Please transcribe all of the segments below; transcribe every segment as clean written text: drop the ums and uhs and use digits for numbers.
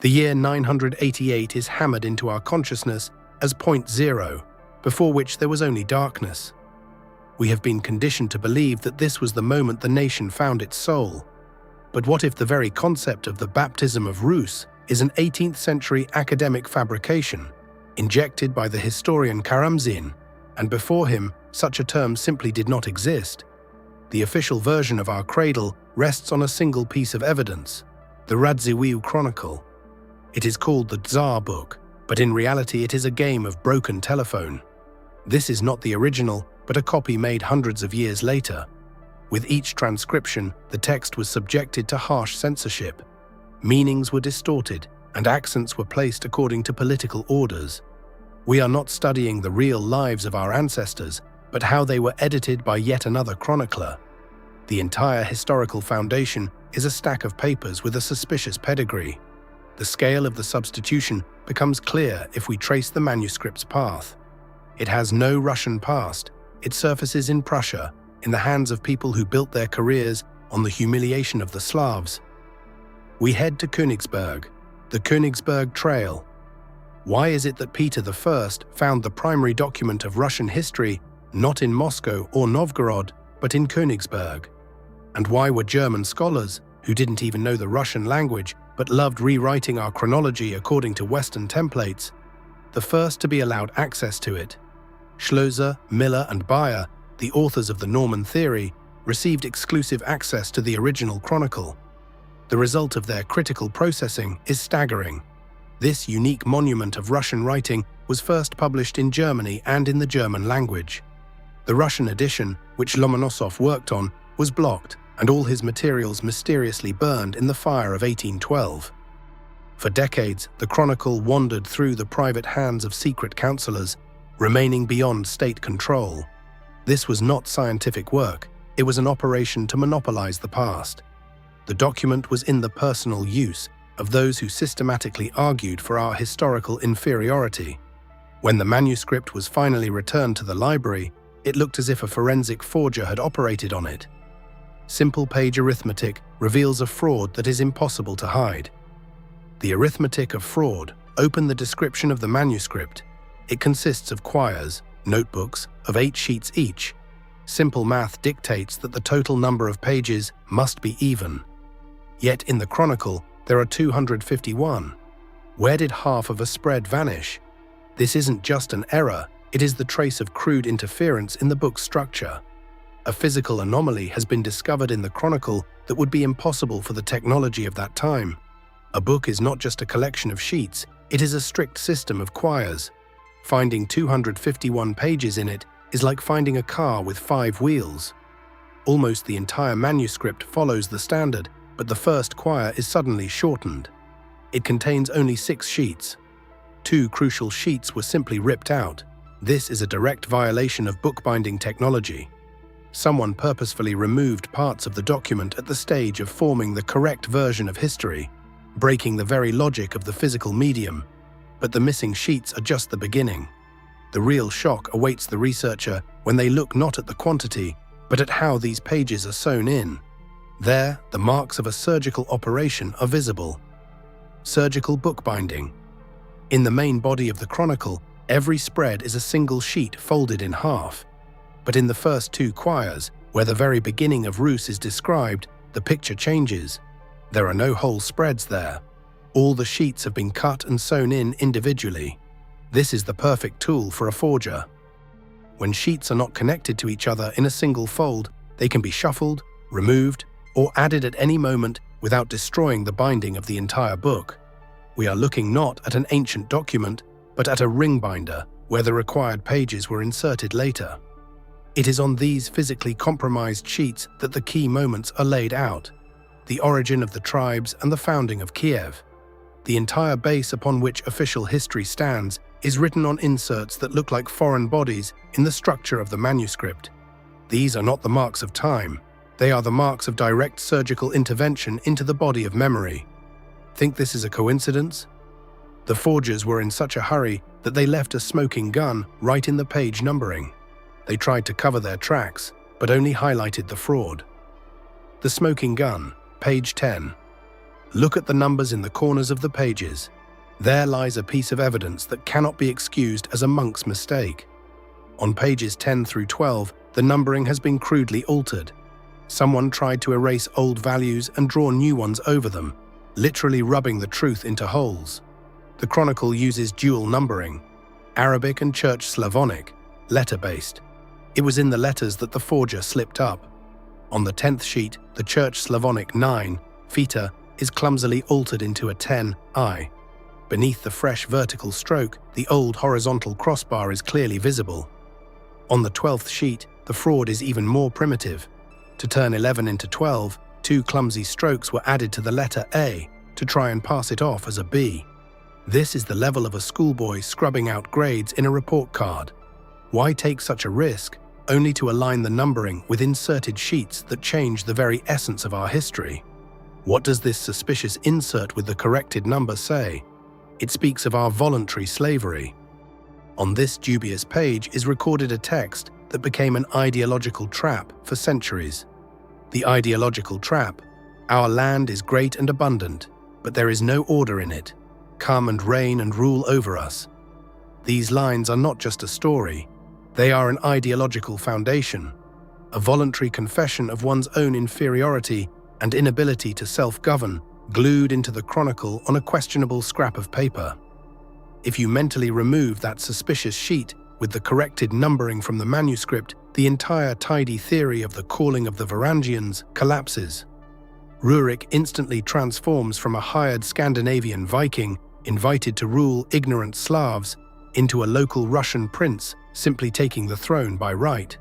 The year 988 is hammered into our consciousness as point zero, before which there was only darkness. We have been conditioned to believe that this was the moment the nation found its soul. But what if the very concept of the Baptism of Rus is an 18th century academic fabrication, injected by the historian Karamzin, and before him, such a term simply did not exist? The official version of our cradle rests on a single piece of evidence, the Radziwiłł Chronicle. It is called the Tsar book, but in reality it is a game of broken telephone. This is not the original, but a copy made hundreds of years later. With each transcription, the text was subjected to harsh censorship. Meanings were distorted, and accents were placed according to political orders. We are not studying the real lives of our ancestors, but how they were edited by yet another chronicler. The entire historical foundation is a stack of papers with a suspicious pedigree. The scale of the substitution becomes clear if we trace the manuscript's path. It has no Russian past. It surfaces in Prussia, in the hands of people who built their careers on the humiliation of the Slavs. We head to Königsberg, the Königsberg Trail. Why is it that Peter I found the primary document of Russian history not in Moscow or Novgorod, but in Königsberg? And why were German scholars, who didn't even know the Russian language but loved rewriting our chronology according to Western templates, the first to be allowed access to it? Schlözer, Miller, and Bayer, the authors of the Norman theory, received exclusive access to the original chronicle. The result of their critical processing is staggering. This unique monument of Russian writing was first published in Germany and in the German language. The Russian edition, which Lomonosov worked on, was blocked, and all his materials mysteriously burned in the fire of 1812. For decades, the chronicle wandered through the private hands of secret counselors, remaining beyond state control. This was not scientific work, it was an operation to monopolize the past. The document was in the personal use of those who systematically argued for our historical inferiority. When the manuscript was finally returned to the library, it looked as if a forensic forger had operated on it. Simple page arithmetic reveals a fraud that is impossible to hide. The arithmetic of fraud. Open the description of the manuscript. It consists of quires, notebooks, of 8 sheets each. Simple math dictates that the total number of pages must be even. Yet in the chronicle, there are 251. Where did half of a spread vanish? This isn't just an error, it is the trace of crude interference in the book's structure. A physical anomaly has been discovered in the chronicle that would be impossible for the technology of that time. A book is not just a collection of sheets, it is a strict system of quires. Finding 251 pages in it is like finding a car with 5 wheels. Almost the entire manuscript follows the standard, but the first quire is suddenly shortened. It contains only 6 sheets. 2 crucial sheets were simply ripped out. This is a direct violation of bookbinding technology. Someone purposefully removed parts of the document at the stage of forming the correct version of history, breaking the very logic of the physical medium. But the missing sheets are just the beginning. The real shock awaits the researcher when they look not at the quantity, but at how these pages are sewn in. There, the marks of a surgical operation are visible. Surgical bookbinding. In the main body of the chronicle, every spread is a single sheet folded in half. But in the first 2 quires, where the very beginning of Rus is described, the picture changes. There are no whole spreads there. All the sheets have been cut and sewn in individually. This is the perfect tool for a forger. When sheets are not connected to each other in a single fold, they can be shuffled, removed, or added at any moment without destroying the binding of the entire book. We are looking not at an ancient document, but at a ring binder, where the required pages were inserted later. It is on these physically compromised sheets that the key moments are laid out: the origin of the tribes and the founding of Kiev. The entire base upon which official history stands is written on inserts that look like foreign bodies in the structure of the manuscript. These are not the marks of time, they are the marks of direct surgical intervention into the body of memory. Think this is a coincidence? The forgers were in such a hurry that they left a smoking gun right in the page numbering. They tried to cover their tracks, but only highlighted the fraud. The smoking gun, page 10. Look at the numbers in the corners of the pages. There lies a piece of evidence that cannot be excused as a monk's mistake. On pages 10 through 12, the numbering has been crudely altered. Someone tried to erase old values and draw new ones over them, literally rubbing the truth into holes. The Chronicle uses dual numbering, Arabic and Church Slavonic, letter-based. It was in the letters that the forger slipped up. On the 10th sheet, the Church Slavonic 9, theta, is clumsily altered into a 10, I. Beneath the fresh vertical stroke, the old horizontal crossbar is clearly visible. On the 12th sheet, the fraud is even more primitive. To turn 11 into 12, two clumsy strokes were added to the letter A to try and pass it off as a B. This is the level of a schoolboy scrubbing out grades in a report card. Why take such a risk, only to align the numbering with inserted sheets that change the very essence of our history? What does this suspicious insert with the corrected number say? It speaks of our voluntary slavery. On this dubious page is recorded a text that became an ideological trap for centuries. The ideological trap: our land is great and abundant, but there is no order in it. Come and reign and rule over us. These lines are not just a story. They are an ideological foundation, a voluntary confession of one's own inferiority and inability to self-govern, glued into the Chronicle on a questionable scrap of paper. If you mentally remove that suspicious sheet with the corrected numbering from the manuscript, the entire tidy theory of the calling of the Varangians collapses. Rurik instantly transforms from a hired Scandinavian Viking invited to rule ignorant Slavs into a local Russian prince simply taking the throne by right.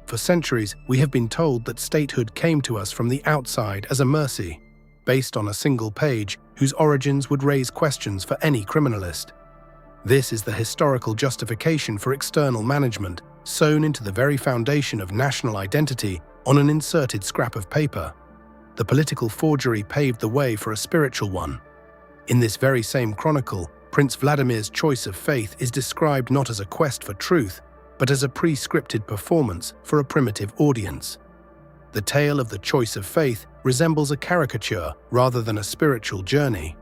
For centuries, we have been told that statehood came to us from the outside as a mercy, based on a single page whose origins would raise questions for any criminalist. This is the historical justification for external management, sewn into the very foundation of national identity on an inserted scrap of paper. The political forgery paved the way for a spiritual one. In this very same chronicle, Prince Vladimir's choice of faith is described not as a quest for truth, but as a pre-scripted performance for a primitive audience. The tale of the choice of faith resembles a caricature rather than a spiritual journey.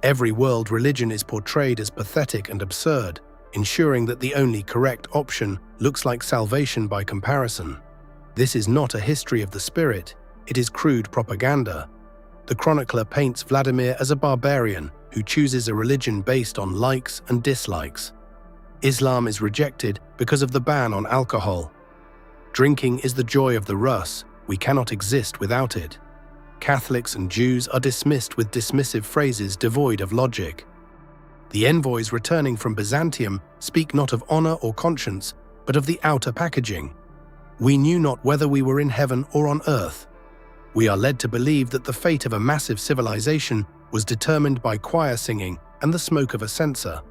Every world religion is portrayed as pathetic and absurd, ensuring that the only correct option looks like salvation by comparison. This is not a history of the spirit, it is crude propaganda. The chronicler paints Vladimir as a barbarian who chooses a religion based on likes and dislikes. Islam is rejected because of the ban on alcohol. Drinking is the joy of the Rus, we cannot exist without it. Catholics and Jews are dismissed with dismissive phrases devoid of logic. The envoys returning from Byzantium speak not of honor or conscience, but of the outer packaging. We knew not whether we were in heaven or on earth. We are led to believe that the fate of a massive civilization was determined by choir singing and the smoke of a censer.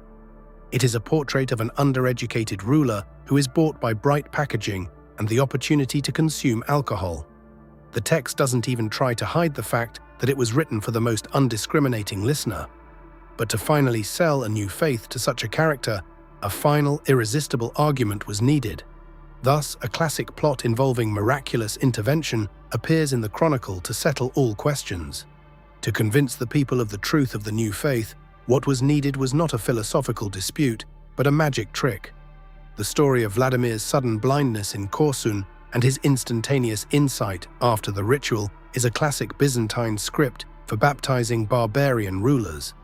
It is a portrait of an undereducated ruler who is bought by bright packaging and the opportunity to consume alcohol. The text doesn't even try to hide the fact that it was written for the most undiscriminating listener. But to finally sell a new faith to such a character, a final, irresistible argument was needed. Thus, a classic plot involving miraculous intervention appears in the Chronicle to settle all questions. To convince the people of the truth of the new faith, what was needed was not a philosophical dispute, but a magic trick. The story of Vladimir's sudden blindness in Korsun and his instantaneous insight after the ritual is a classic Byzantine script for baptizing barbarian rulers.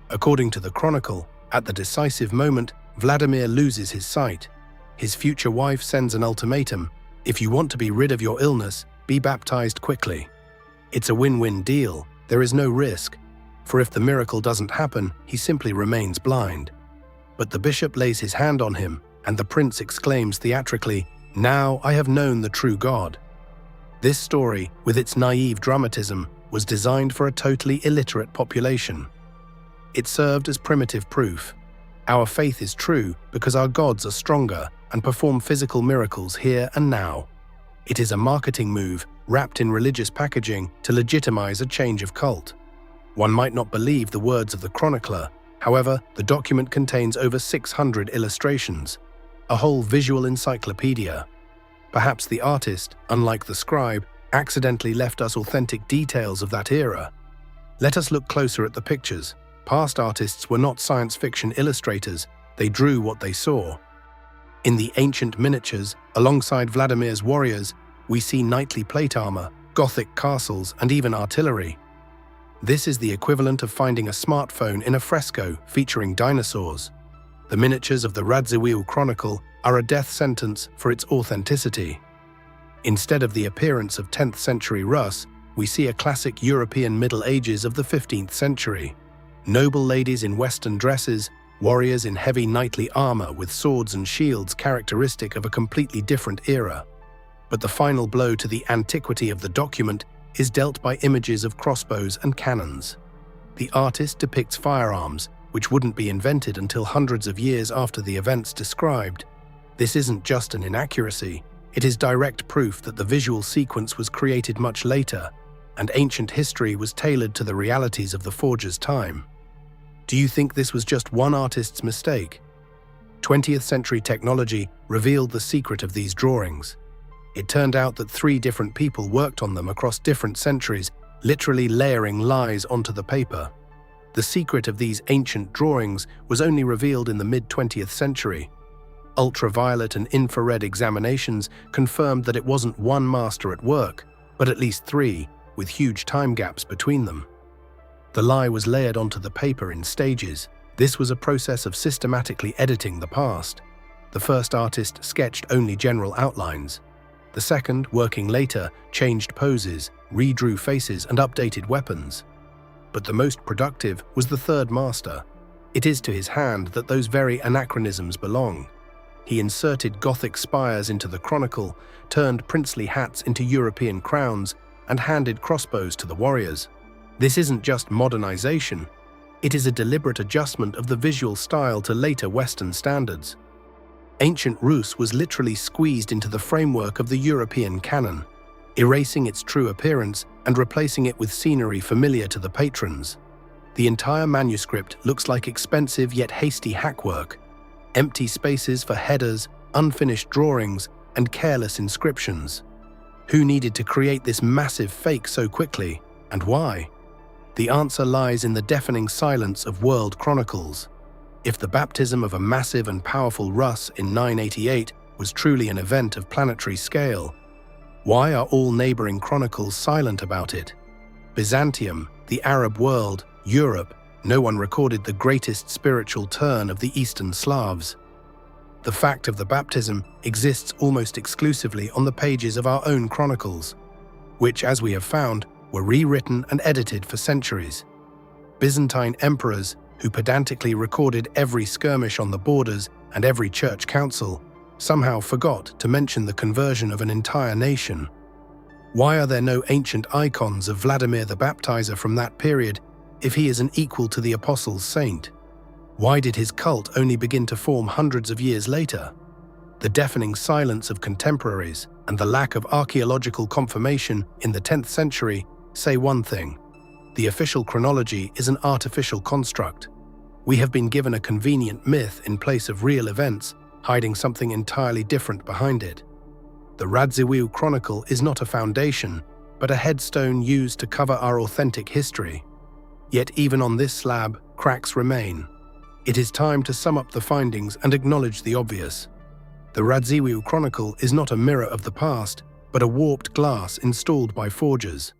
According to the Chronicle, at the decisive moment, Vladimir loses his sight. His future wife sends an ultimatum: if you want to be rid of your illness, be baptized quickly. It's a win-win deal, there is no risk, for if the miracle doesn't happen, he simply remains blind. But the bishop lays his hand on him, and the prince exclaims theatrically, "Now I have known the true God." This story, with its naive dramatism, was designed for a totally illiterate population. It served as primitive proof. Our faith is true because our gods are stronger and perform physical miracles here and now. It is a marketing move wrapped in religious packaging to legitimize a change of cult. One might not believe the words of the chronicler. However, the document contains over 600 illustrations, a whole visual encyclopedia. Perhaps the artist, unlike the scribe, accidentally left us authentic details of that era. Let us look closer at the pictures. Past artists were not science fiction illustrators, they drew what they saw. In the ancient miniatures, alongside Vladimir's warriors, we see knightly plate armor, Gothic castles, and even artillery. This is the equivalent of finding a smartphone in a fresco featuring dinosaurs. The miniatures of the Radziwiłł Chronicle are a death sentence for its authenticity. Instead of the appearance of 10th century Rus, we see a classic European Middle Ages of the 15th century. Noble ladies in Western dresses, warriors in heavy knightly armor with swords and shields characteristic of a completely different era. But the final blow to the antiquity of the document is dealt by images of crossbows and cannons. The artist depicts firearms, which wouldn't be invented until hundreds of years after the events described. This isn't just an inaccuracy, it is direct proof that the visual sequence was created much later, and ancient history was tailored to the realities of the forger's time. Do you think this was just one artist's mistake? 20th century technology revealed the secret of these drawings. It turned out that 3 different people worked on them across different centuries, literally layering lies onto the paper. The secret of these ancient drawings was only revealed in the mid-20th century. Ultraviolet and infrared examinations confirmed that it wasn't one master at work, but at least 3, with huge time gaps between them. The lie was layered onto the paper in stages. This was a process of systematically editing the past. The first artist sketched only general outlines. The second, working later, changed poses, redrew faces, and updated weapons. But the most productive was the third master. It is to his hand that those very anachronisms belong. He inserted Gothic spires into the chronicle, turned princely hats into European crowns, and handed crossbows to the warriors. This isn't just modernization, it is a deliberate adjustment of the visual style to later Western standards. Ancient Rus was literally squeezed into the framework of the European canon, erasing its true appearance and replacing it with scenery familiar to the patrons. The entire manuscript looks like expensive yet hasty hackwork, empty spaces for headers, unfinished drawings, and careless inscriptions. Who needed to create this massive fake so quickly, and why? The answer lies in the deafening silence of world chronicles. If the baptism of a massive and powerful Rus in 988 was truly an event of planetary scale, why are all neighboring chronicles silent about it? Byzantium, the Arab world, Europe, no one recorded the greatest spiritual turn of the Eastern Slavs. The fact of the baptism exists almost exclusively on the pages of our own chronicles, which, as we have found, were rewritten and edited for centuries. Byzantine emperors, who pedantically recorded every skirmish on the borders and every church council, somehow forgot to mention the conversion of an entire nation. Why are there no ancient icons of Vladimir the Baptizer from that period if he is an equal to the apostles' saint? Why did his cult only begin to form hundreds of years later? The deafening silence of contemporaries and the lack of archaeological confirmation in the 10th century say one thing: the official chronology is an artificial construct. We have been given a convenient myth in place of real events, hiding something entirely different behind it. The Radziwiłł Chronicle is not a foundation, but a headstone used to cover our authentic history. Yet even on this slab, cracks remain. It is time to sum up the findings and acknowledge the obvious. The Radziwiłł Chronicle is not a mirror of the past, but a warped glass installed by forgers.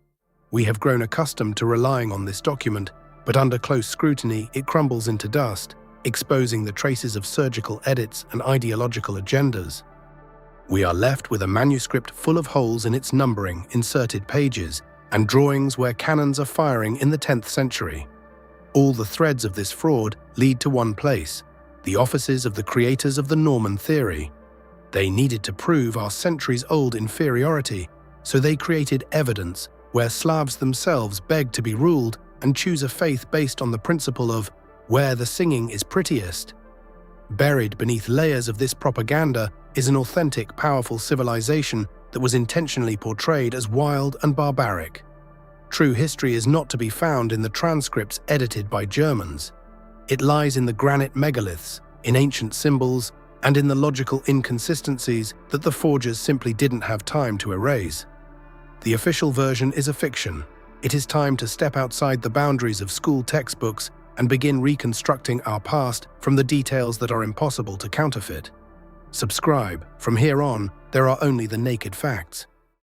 We have grown accustomed to relying on this document, but under close scrutiny it crumbles into dust, exposing the traces of surgical edits and ideological agendas. We are left with a manuscript full of holes in its numbering, inserted pages, and drawings where cannons are firing in the 10th century. All the threads of this fraud lead to one place: the offices of the creators of the Norman theory. They needed to prove our centuries-old inferiority, so they created evidence where Slavs themselves beg to be ruled and choose a faith based on the principle of where the singing is prettiest. Buried beneath layers of this propaganda is an authentic, powerful civilization that was intentionally portrayed as wild and barbaric. True history is not to be found in the transcripts edited by Germans. It lies in the granite megaliths, in ancient symbols, and in the logical inconsistencies that the forgers simply didn't have time to erase. The official version is a fiction, It is time to step outside the boundaries of school textbooks and begin reconstructing our past from the details that are impossible to counterfeit. Subscribe. From here on, there are only the naked facts.